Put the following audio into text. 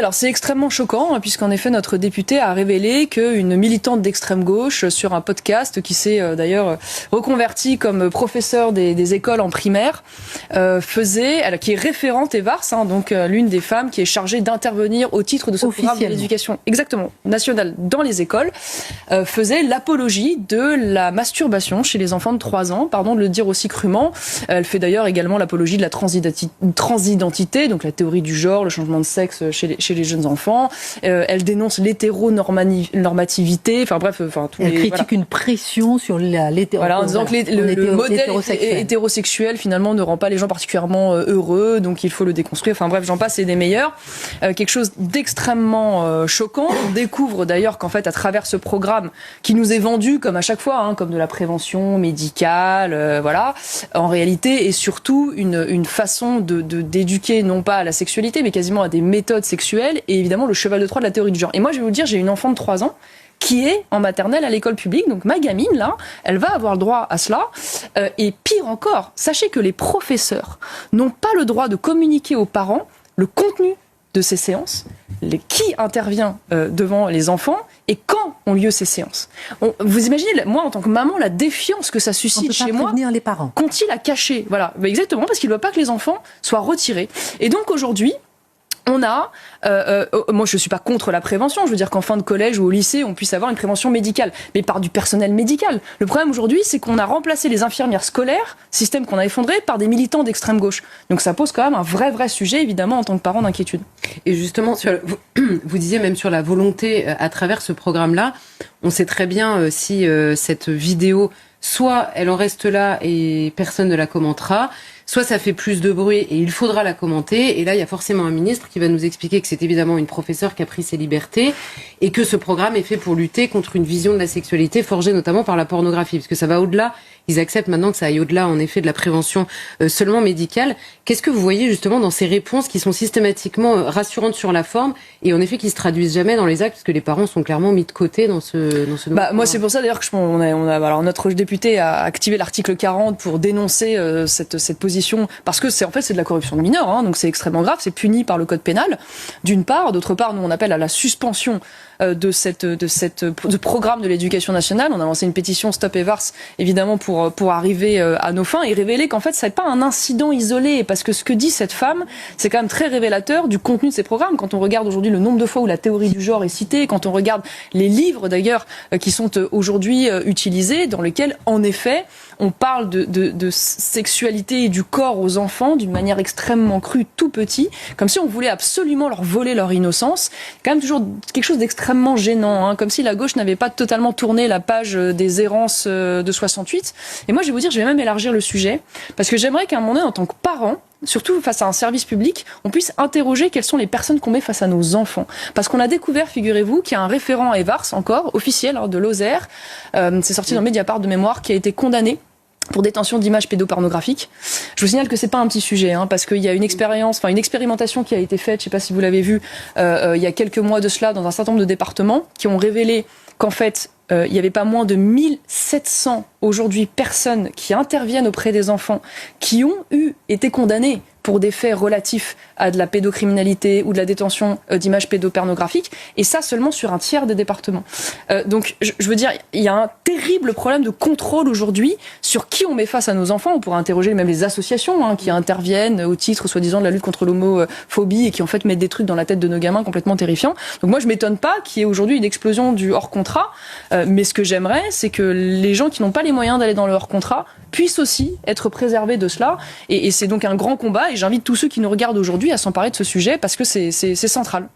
Alors c'est extrêmement choquant hein, puisqu'en effet notre député a révélé qu'une militante d'extrême gauche sur un podcast qui s'est d'ailleurs reconvertie comme professeur des écoles en primaire qui est référente EVARS, hein, donc l'une des femmes qui est chargée d'intervenir au titre de ce programme de l'éducation exactement nationale dans les écoles, faisait l'apologie de la masturbation chez les enfants de 3 ans, pardon de le dire aussi crûment. Elle fait d'ailleurs également l'apologie de la transidentité, donc la théorie du genre, le changement de sexe chez les jeunes enfants. Elle dénonce l'hétéronormativité. Enfin bref, elle critique une pression sur l'hétéronormativité. Voilà, en disant que le modèle hétérosexuel finalement ne rend pas les gens particulièrement heureux, donc il faut le déconstruire. Enfin bref, j'en passe et des meilleurs. Quelque chose d'extrêmement choquant. On découvre d'ailleurs qu'en fait, à travers ce programme qui nous est vendu comme à chaque fois, hein, comme de la prévention médicale, voilà, en réalité est surtout une façon d'éduquer non pas à la sexualité, mais quasiment à des méthodes sexuelles et évidemment le cheval de Troie de la théorie du genre. Et moi, je vais vous le dire, j'ai une enfant de 3 ans qui est en maternelle à l'école publique. Donc ma gamine, là, elle va avoir le droit à cela. Et pire encore, sachez que les professeurs n'ont pas le droit de communiquer aux parents le contenu de ces séances, qui intervient devant les enfants et quand ont lieu ces séances. Vous imaginez, moi, en tant que maman, la défiance que ça suscite chez moi. Les parents. Qu'ont-ils à cacher? Voilà, exactement, parce qu'il ne veut pas que les enfants soient retirés. Et donc aujourd'hui, on a, moi je ne suis pas contre la prévention, je veux dire qu'en fin de collège ou au lycée on puisse avoir une prévention médicale, mais par du personnel médical. Le problème aujourd'hui c'est qu'on a remplacé les infirmières scolaires, système qu'on a effondré, par des militants d'extrême gauche. Donc ça pose quand même un vrai sujet évidemment en tant que parent d'inquiétude. Et justement, vous disiez même sur la volonté à travers ce programme-là, on sait très bien si cette vidéo, soit elle en reste là et personne ne la commentera, soit ça fait plus de bruit et il faudra la commenter. Et là, il y a forcément un ministre qui va nous expliquer que c'est évidemment une professeure qui a pris ses libertés et que ce programme est fait pour lutter contre une vision de la sexualité forgée notamment par la pornographie. Parce que ça va au-delà. Ils acceptent maintenant que ça aille au-delà, en effet, de la prévention seulement médicale. Qu'est-ce que vous voyez justement dans ces réponses qui sont systématiquement rassurantes sur la forme et en effet qui se traduisent jamais dans les actes, parce que les parents sont clairement mis de côté dans ce moi, c'est pour ça d'ailleurs que alors notre député a activé l'article 40 pour dénoncer cette position, parce que c'est de la corruption de mineurs, hein, donc c'est extrêmement grave, c'est puni par le code pénal, d'une part. D'autre part, nous on appelle à la suspension de ce programme de l'éducation nationale. On a lancé une pétition Stop EVARS, évidemment, pour arriver à nos fins et révéler qu'en fait, ce n'est pas un incident isolé. Parce que ce que dit cette femme, c'est quand même très révélateur du contenu de ces programmes. Quand on regarde aujourd'hui le nombre de fois où la théorie du genre est citée, quand on regarde les livres d'ailleurs qui sont aujourd'hui utilisés, dans lesquels, en effet, on parle de sexualité et du corps aux enfants d'une manière extrêmement crue, tout petit, comme si on voulait absolument leur voler leur innocence. Quand même toujours quelque chose d'extrêmement gênant, hein, comme si la gauche n'avait pas totalement tourné la page des errances de 68. Et moi, je vais vous dire, je vais même élargir le sujet, parce que j'aimerais qu'à un moment donné, en tant que parent, surtout face à un service public, on puisse interroger quelles sont les personnes qu'on met face à nos enfants. Parce qu'on a découvert, figurez-vous, qu'il y a un référent EVARS, encore, officiel, de Lozère, c'est sorti dans Mediapart de mémoire, qui a été condamné pour détention d'images pédopornographiques. Je vous signale que c'est pas un petit sujet, hein, parce qu'il y a une expérimentation qui a été faite, je sais pas si vous l'avez vu, il y a quelques mois de cela, dans un certain nombre de départements, qui ont révélé qu'en fait, il n'y avait pas moins de 1700 aujourd'hui personnes qui interviennent auprès des enfants qui ont été condamnées pour des faits relatifs à de la pédocriminalité ou de la détention d'images pédopornographiques, et ça seulement sur un tiers des départements. Donc je veux dire, il y a un terrible problème de contrôle aujourd'hui sur qui on met face à nos enfants. On pourrait interroger même les associations qui interviennent au titre soi-disant de la lutte contre l'homophobie et qui en fait mettent des trucs dans la tête de nos gamins complètement terrifiants. Donc moi je m'étonne pas qu'il y ait aujourd'hui une explosion du hors-contrat, mais ce que j'aimerais, c'est que les gens qui n'ont pas les moyens d'aller dans le hors-contrat puissent aussi être préservés de cela, et c'est donc un grand combat, et j'invite tous ceux qui nous regardent aujourd'hui à s'emparer de ce sujet parce que c'est central.